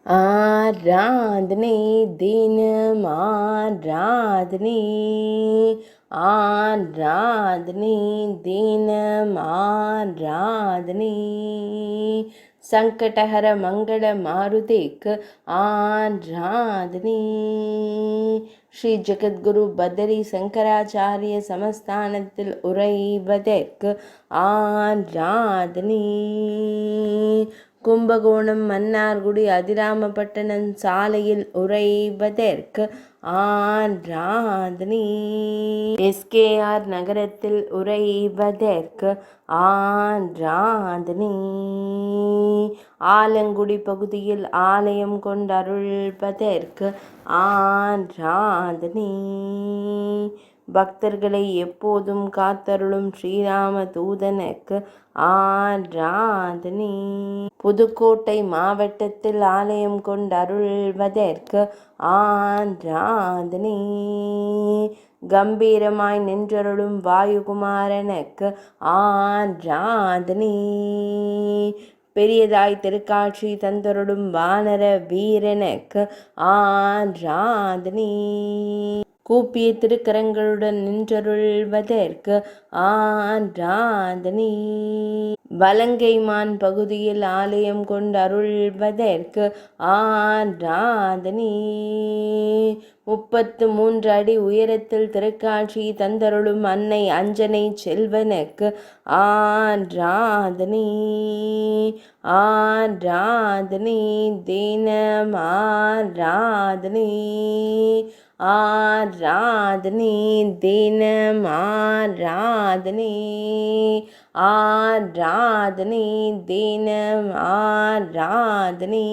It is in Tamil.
ஆராதனை தினம் ஆராதனை, ஆராதனை தினம் ஆராதனை. சங்கடஹர மங்கள மாருதிக்கு ஆராதனை. ஸ்ரீ ஜெகத்குரு பதரி சங்கராச்சாரிய சமஸ்தானத்தில் உறைவதற்கு ஆராதனை. கும்பகோணம் மன்னார்குடி அதிராமபட்டணம் சாலையில் உறைவதற்கு ஆராதனை. எஸ்கேஆர் நகரத்தில் உறைவதற்கு ஆராதனை. ஆலங்குடி பகுதியில் ஆலயம் கொண்டருள்வதற்கு ஆராதனை. பக்தர்களை எப்போதும் காத்தருளும் ஸ்ரீராம தூதனுக்கு ஆராதனை. புதுக்கோட்டை மாவட்டத்தில் ஆலயம் கொண்டருள்வதற்கு ஆராதனை. கம்பீரமாய் நின்றருளும் வாயுகுமாரனுக்கு ஆராதனை. பெரியதாய் திருக்காட்சி தந்தருளும் வானர வீரனுக்கு ஆராதனை. கூப்பிய திருக்கரங்களுடன் நின்றருள்வதற்கு ஆராதனை. வலங்கைமான் பகுதியில் ஆலயம் கொண்டருள்வதற்கு ஆராதனை. 33 அடி உயரத்தில் திருக்காட்சி தந்தருளும் அன்னை அஞ்சனை செல்வனுக்கு ஆராதனை. ஆராதனை தினம் ஆராதனை. ஆராதனை தினம் ஆராதனை. ஆராதனை தினம் ஆராதனை.